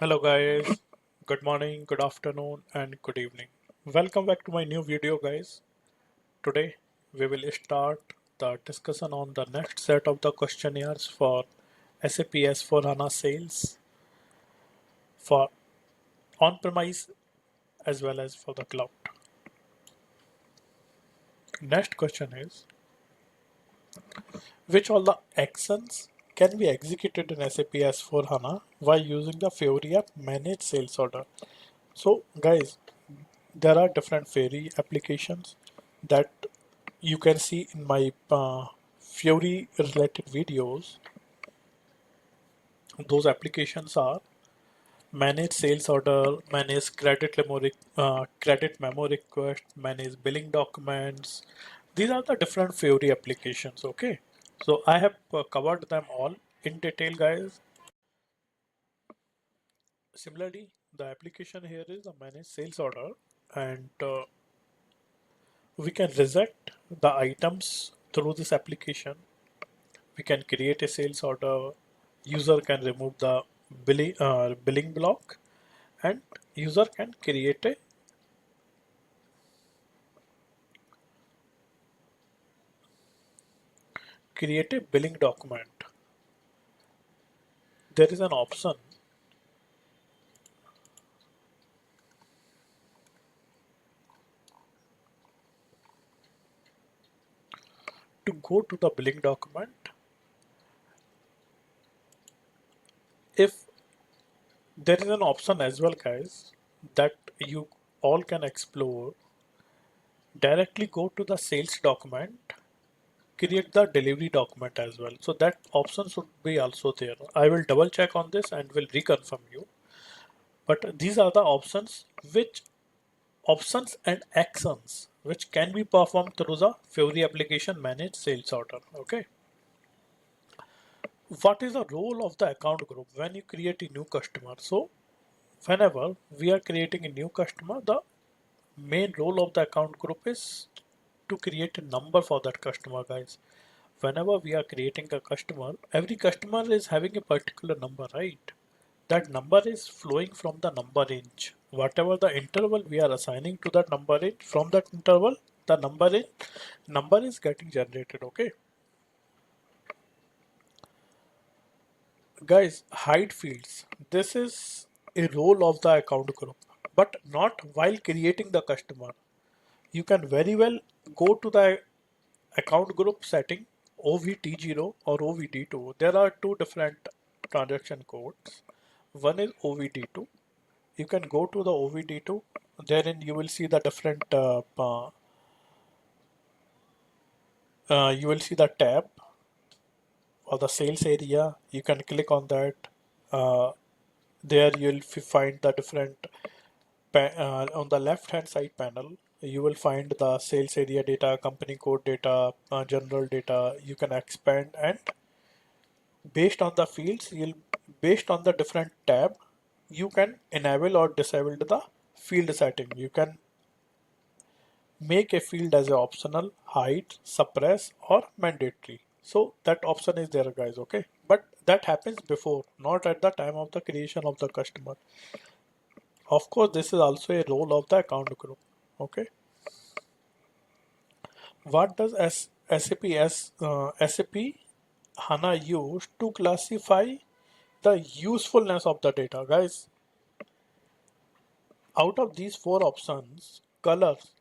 Hello guys, good morning, good afternoon and good evening. Welcome back to my new video guys. Today we will start the discussion on the next set of the questionnaires for SAP S/4HANA sales for on-premise as well as for the cloud. Next question is, which all the actions can be executed in SAP S/4HANA while using the Fiori app manage sales order? So guys, there are different Fiori applications that you can see in my Fiori related videos. Those applications are manage sales order, manage credit memo request, manage billing documents. These are the different Fiori applications. Okay, so I have covered them all in detail, guys. Similarly, the application here is a manage sales order, and we can reject the items through this application. We can create a sales order. User can remove the billing block, and user can create a billing document. There is an option to go to the billing document. If there is an option as well, guys, that you all can explore, directly go to the sales document, create the delivery document as well. So that option should be also there. I will double check on this and will reconfirm you. But these are the options and actions which can be performed through the Fiori application managed sales order. Okay. What is the role of the account group when you create a new customer? So whenever we are creating a new customer, the main role of the account group is to create a number for that customer, guys. Whenever we are creating a customer, every customer is having a particular number, right? That number is flowing from the number range. Whatever the interval we are assigning to that number range, from that interval, the number is getting generated. Okay, guys, hide fields. This is a role of the account group, but not while creating the customer. You can very well go to the account group setting OVT0 or OVT2. There are two different transaction codes. One is OVT2. You can go to the OVT2. Therein you will see the different you will see the tab or the sales area. You can click on that. Uh, there you'll find the different on the left hand side panel. You will find the sales area data, company code data, general data. You can expand, and based on the fields, you'll based on the different tab, you can enable or disable the field setting. You can make a field as a optional, hide, suppress, or mandatory. So that option is there, guys. Okay, but that happens before, not at the time of the creation of the customer. Of course, this is also a role of the account group. Okay, what does SAP HANA use to classify the usefulness of the data, guys? Out of these four options, colors,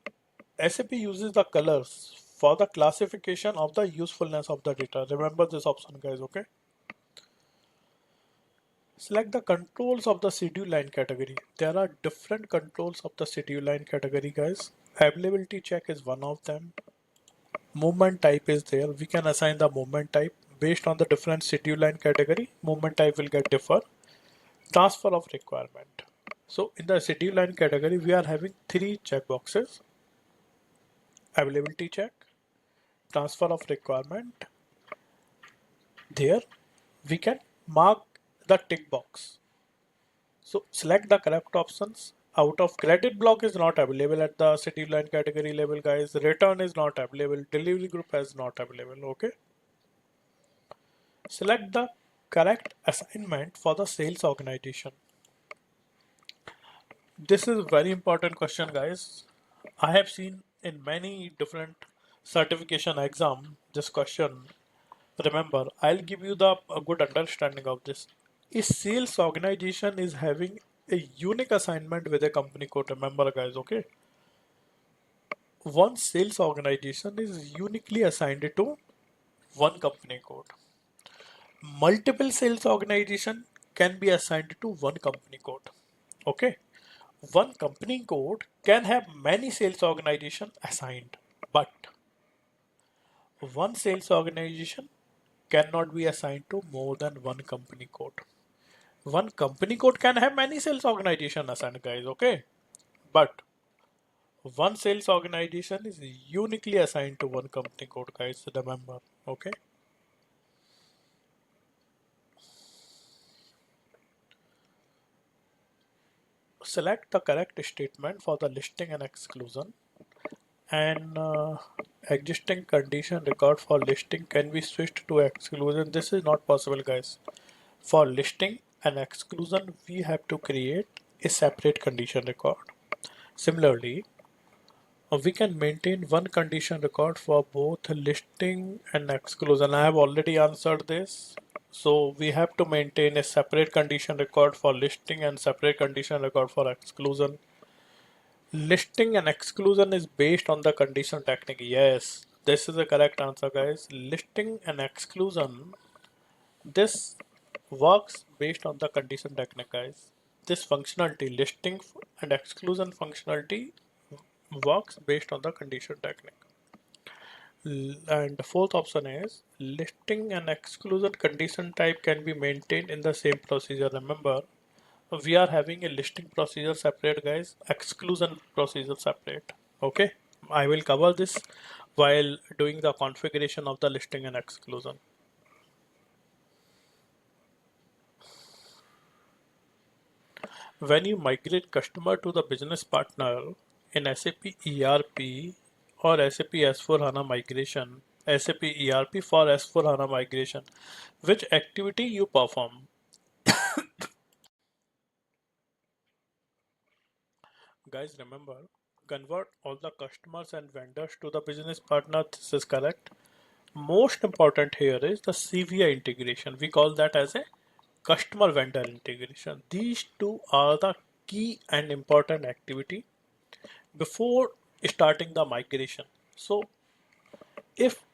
SAP uses the colors for the classification of the usefulness of the data. Remember this option, guys. Okay. Select the controls of the schedule line category. There are different controls of the schedule line category, guys. Availability check is one of them. Movement type is there. We can assign the movement type based on the different schedule line category. Movement type will get differ. Transfer of requirement. So in the schedule line category, we are having three checkboxes: availability check, transfer of requirement. There we can mark the tick box. So select the correct options. Out of credit block is not available at the city line category level, guys. Return is not available. Delivery group is not available. Okay. Select the correct assignment for the sales organization. This is a very important question, guys. I have seen in many different certification exam this question. Remember, I'll give you the a good understanding of this. A sales organization is having a unique assignment with a company code. Remember, guys, okay? One sales organization is uniquely assigned to one company code. Multiple sales organization can be assigned to one company code. Okay? One company code can have many sales organization assigned, but one sales organization cannot be assigned to more than one company code. One company code can have many sales organization assigned, guys, okay? But one sales organization is uniquely assigned to one company code, guys, remember, okay? Select the correct statement for the listing and exclusion, and existing condition record for listing can be switched to exclusion. This is not possible, guys. For listing and exclusion, we have to create a separate condition record. Similarly, we can maintain one condition record for both listing and exclusion. I have already answered this. So we have to maintain a separate condition record for listing and separate condition record for exclusion. Listing and exclusion is based on the condition technique. Yes, this is the correct answer, guys. Listing and exclusion, this works based on the condition technique, guys. This functionality, listing and exclusion functionality, works based on the condition technique. And the fourth option is listing and exclusion condition type can be maintained in the same procedure. Remember, we are having a listing procedure separate, guys, exclusion procedure separate. Okay, I will cover this while doing the configuration of the listing and exclusion. When you migrate customer to the business partner in SAP ERP or SAP S4 HANA migration, SAP ERP for S4 HANA migration, which activity you perform? Guys, remember, convert all the customers and vendors to the business partner. This is correct. Most important here is the CVI integration. We call that as a customer vendor integration. These two are the key and important activity before starting the migration. So if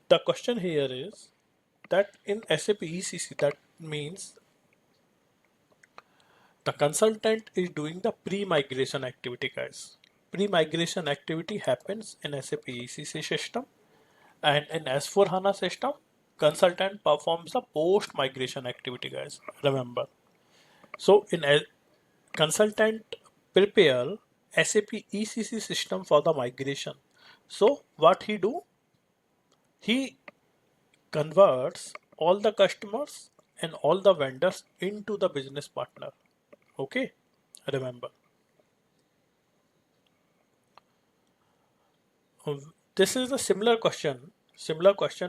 the question here is that in SAP ECC, that means the consultant is doing the pre-migration activity, guys. Pre-migration activity happens in SAP ECC system, and in S4 HANA system, consultant performs the post-migration activity, guys. Remember. So in a consultant prepare SAP ECC system for the migration. So what he do? He converts all the customers and all the vendors into the business partner. Okay, remember. This is a similar question,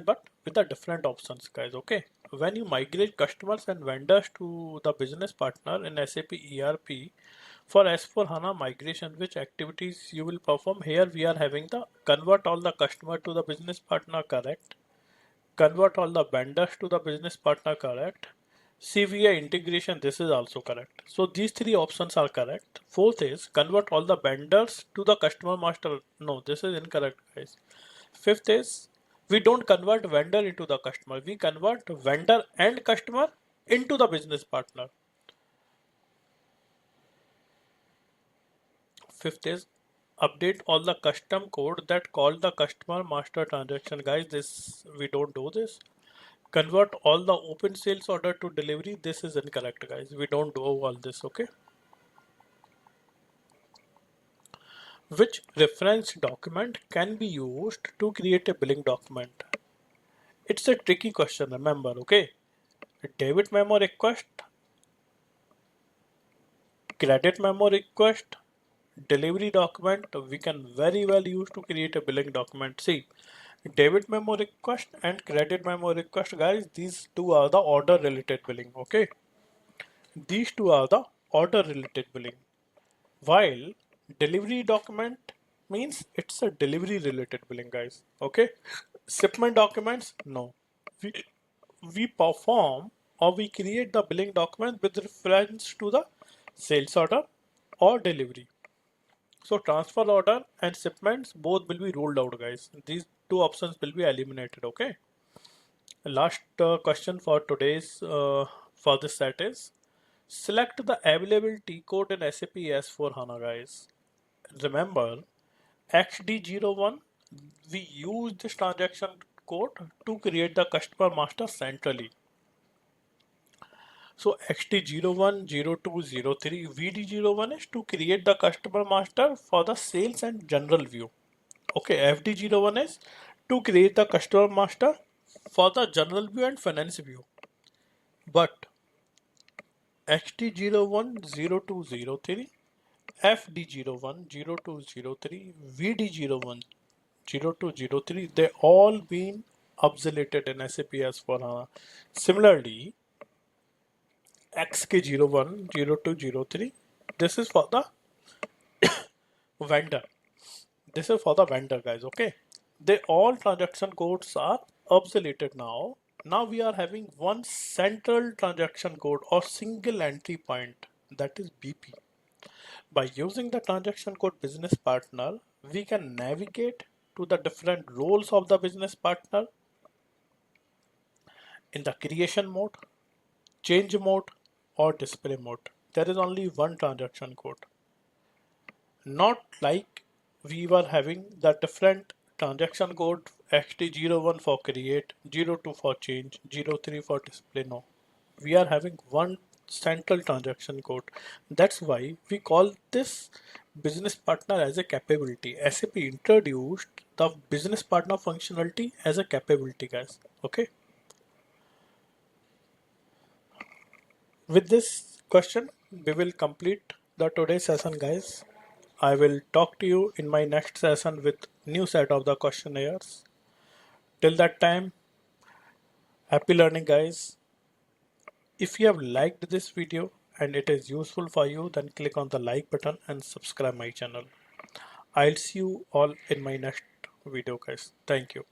but with the different options, guys. Okay, when you migrate customers and vendors to the business partner in SAP ERP for S4 HANA migration, which activities you will perform? Here we are having the convert all the customer to the business partner, correct? Convert all the vendors to the business partner, correct? CVA integration, this is also correct. So these three options are correct. Fourth is convert all the vendors to the customer master. No, this is incorrect, guys. Fifth is we don't convert vendor into the customer. We convert vendor and customer into the business partner. Fifth is update all the custom code that call the customer master transaction. Guys, this we don't do this. Convert all the open sales order to delivery. This is incorrect, guys. We don't do all this, okay? Which reference document can be used to create a billing document? It's a tricky question, remember, okay? Debit memo request, credit memo request, delivery document, we can very well use to create a billing document. See, debit memo request and credit memo request, guys, these two are the order related billing, okay? These two are the order related billing, while delivery document means it's a delivery related billing, guys. Okay, shipment documents, no. We perform or we create the billing document with reference to the sales order or delivery. So transfer order and shipments both will be ruled out, guys. These two options will be eliminated. Okay. Last question for today's for this set is select the available T code in SAP S4 HANA, guys. Remember XD01, we use this transaction code to create the customer master centrally. So XT01, 02, 03, VD01 is to create the customer master for the sales and general view. Okay, FD01 is to create the customer master for the general view and finance view. But XT01, 02, 03, FD01, 02, 03, VD01, 02, 03, they all been obsoleted in SAP S4HANA. Similarly, XK01, 02, 03, this is for the vendor. This is for the vendor, guys. Okay, they all transaction codes are obsoleted now. Now we are having one central transaction code or single entry point, that is BP. By using the transaction code business partner, we can navigate to the different roles of the business partner in the creation mode, change mode, or display mode. There is only one transaction code. Not like we were having the different transaction code XT01 for create, 02 for change, 03 for display. No, we are having one central transaction code. That's why we call this business partner as a capability. SAP introduced the business partner functionality as a capability, guys. Okay. With this question, we will complete the today's session, guys. I will talk to you in my next session with new set of the questionnaires. Till that time, happy learning, guys. If you have liked this video and it is useful for you, then click on the like button and subscribe my channel. I'll see you all in my next video, guys. Thank you.